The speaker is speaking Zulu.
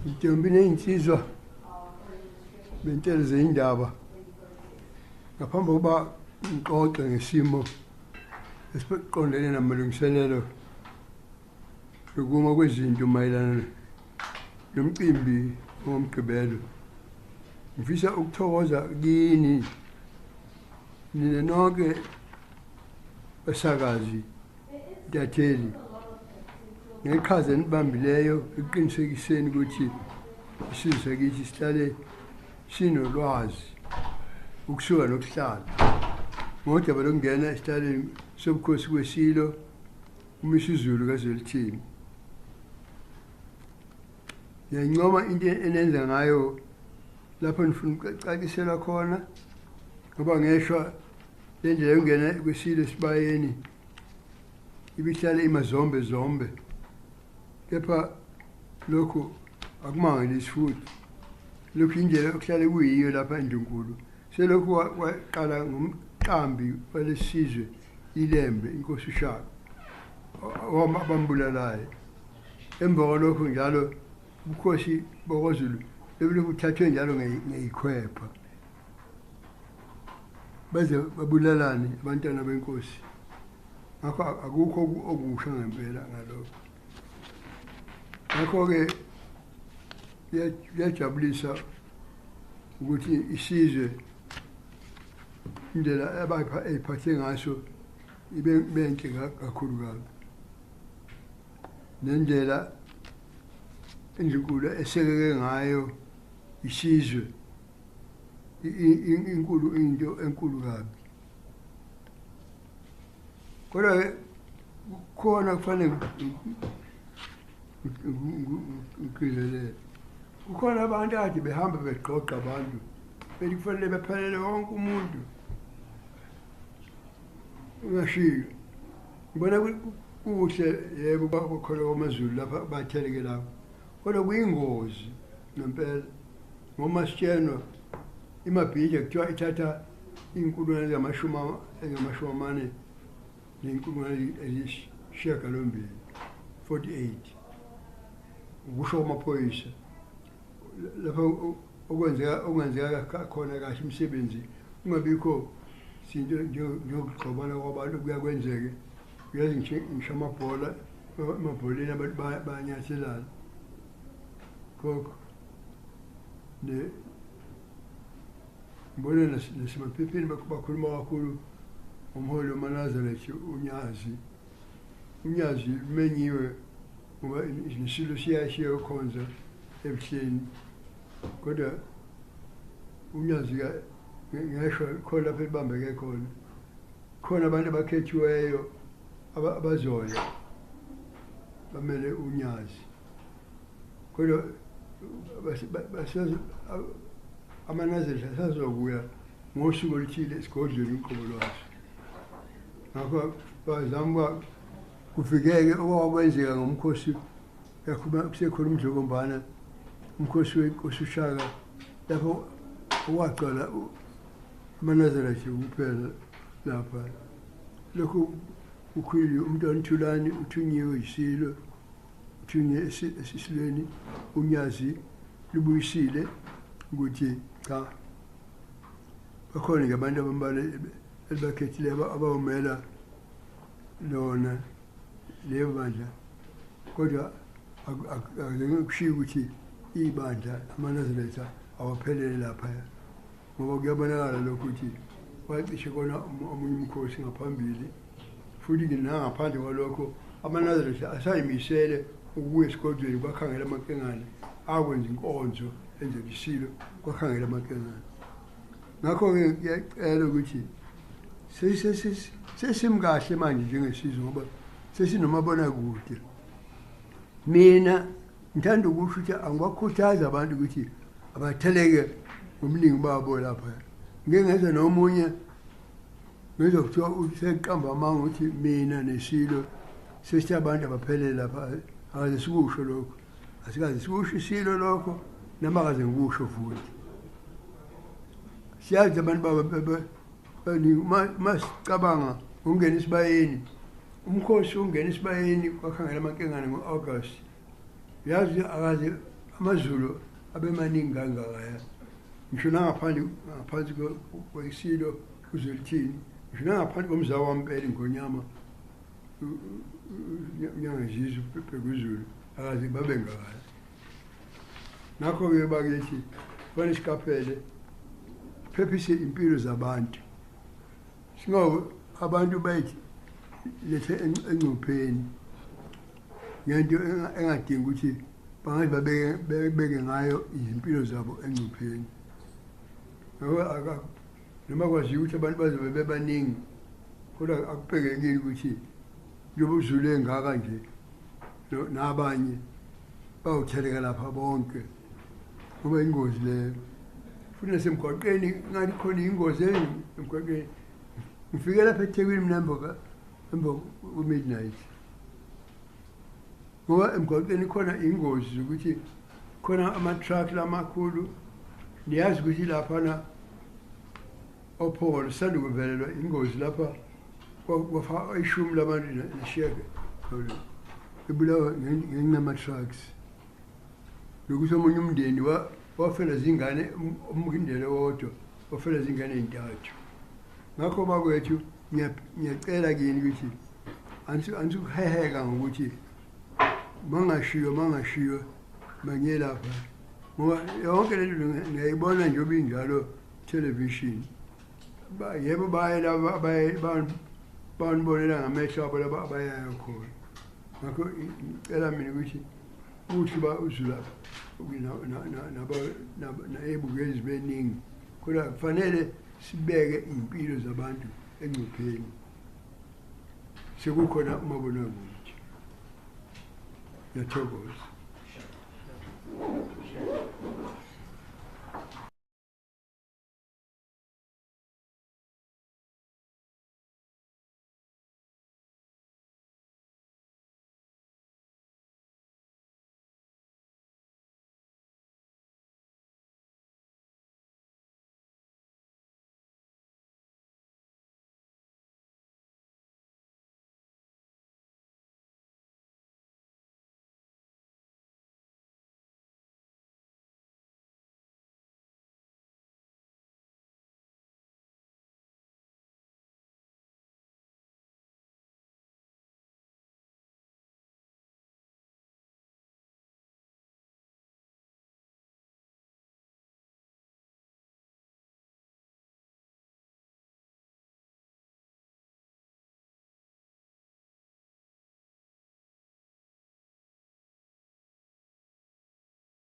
intombi ney'nsizwa bentele zey'ndaba ngaphambi kokuba ngixoxe ngesimo esiqondene namalungiselelo lokuma kwezinto mayelana nomcimbi womgqibelo. Ngifisa ukuthokoza kini nina nonke basakazi ntatheli ngeqhaza enibambileyo ekuqinisekiseni ukuthi isizwe sakithi sihlale sinolwazi ukusuka nokuhlala ngodaba lokungena esihlaleni sobukhosi kwesilo uMisuZulu kazwelithini. Ngiyancoma into enenza ngayo lapho nifuna ukucacisela khona ngoba ngeshwa le ndlela yokungena kwesilo esibayeni ibihlale imazombe zombe, kepha lokhu akumangalisi futhi. Lokhu indlela okuhlale kuyiyo lapha eNdlunkulu. Selokhu waqala ngumqambi walesizwe iLembe inkosi uShaka abambulalayo. Emva kwalokho njalo ubukhosi bokwaZulu bebilokhu buthathwe njalo ngeyikhwepha baze babulalane abantwana benkosi. Ngakho akukho okusha ngempela ngalokho. Ngakho-ke kuyajabulisa ukuthi isizwe indlela ey'phathe ngaso ibe enhle kakhulu kabi, nendlela iNdlunkulu esekeke ngayo isizwe inkulu, into enkulu kabi. Kodwa-ke kukhona kufanele ngigcizelele, kukhona abantu kade behamba beqoqa abantu bethi kufanele bephelele wonke umuntu ungashiyo. Ngibona kuhle yebo bakhona kwamaZulu lapha batheleke lapho, kodwa kuyingozi ngempela ngoba sitshenwa iMabhida kuthiwa ithatha iy'nkulungwane ezingamashumi amane ney'nkulungwane eziyisishiyagalombili 48 ukusho kwamaphoyisa lapho okwenzeka khona kahle umsebenzi ungabikho izinto njengokugxobana kwabantu kuya kwenzeke. Uyazi ngisho amabhola emabholeni abantu bayanyathelana khokho ngibone nasemaphepheni bakhuluma kakhulu ngomholi wamaNazaretha unyazi lumenyiwe ngoba nesilo siyashiya ukhonza ebuhleni, kodwa unyazi ngeshwa khona lapho elibambeke khona. Khona abantu abakhethiweyo abazoya bamele unyazi, kodwa amaNazaretha asazobuya ngosuku oluthile esigodlweni uqobo lwaso. Ngakho bazama kufikeke okwakwenzeka ngomkhosi kusekhona umdlokombana, umkhosi wenkosi uShaka lapho owaqala amaNazaretha kuphela lapha. Lokhu kukhulu umntwana uThulani uthunyiwe isilo, uthunye esisilweni, unyazi lubuyisile ukuthi cha bakhona nje abantu abambalwa elibakhethileyo abawumela lona leyo bandla, kodwa akukushiya ukuthi ibandla amaNazaretha awaphelele laphaya, ngoba kuyabonakala lokhu ukuthi wacishe khona omunye umkhosi ngaphambili. Futhi nangaphandle kwalokho amaNazaretha asayimisele ukuya esigodlweni kwakhangela amankengane akwenza inkonzo enzela isilo kwakhangela amankengane. Ngakho-ke ngiyacela ukuthi sesimkahle manje njengesizwe ngoba sesinomabonakude. Mina ngithanda ukusho ukuthi angibakhuthaza abantu ukuthi abatheleke ngomningi babo lapha. Ngeke ngenze nomunye ngizwa kuthiwa useqamba amanga ukuthi mina nesilo sesithi abantu abaphelele lapha. Akaze sikusho lokho, asikaze sikusho isilo lokho noma akaze ngikusho futhi. Siyazi abantu masicabanga ukungena esibayeni, umkhosi ungena esibayeni kwakhangela amankengane ngo-August. Yazi amaZulu abemaningi kangaka ngisho ngaphansi kwesilo uzolithini ngisho ngaphansi komzaa wampela ingonyama nyangezizwe phekuzulu akaze babe ngaka nakho-ke bakithi kufanele sikaphele phephise impilo zabantu singabe abantu bayithi lethe engcupheni ngento engadingi ukuthi bangaze babeke ngayo izimpilo zabo engcupheni ngoba noma kwaziwa ukuthi abantu bazobe bebaningi kodwa akubhekekile ukuthi njengoba uZulu engaka nje nabanye bawutheleka lapha bonke ngoba ingozi leyo futhi nasemgwaqeni ngathi khona ingozi emgwaqeni ngifike lapha eThekwini mina emva ku-midnight ngoba emgwaqeni khona ingozi zokuthi khona ama-truck lamakhulu niyazi ukuthi laphana opholo sisanda kuvelelwa ingozi lapha kwafa 10 labantu neshiyeke ebulawa ngenama-trucks nokuthi omunye umndeni wafela zingane umndeni wodwa wafela zingane 3 ngakho bakwethu ngiyacela kini ukuthi anisukuheheka ngokuthi mangashiyo mangiye lapha ngoba yonke lento ngiyayibona njengoba injalo television yebo baye laba banibonela ngamehlo abo laba abayayo khona ngakho ngicela mina ukuthi uthi uZulu nababukeli beningi kodwa kufanele sibeke impilo zabantu engcupheni sekukhona umabonakude ngiyathokoza.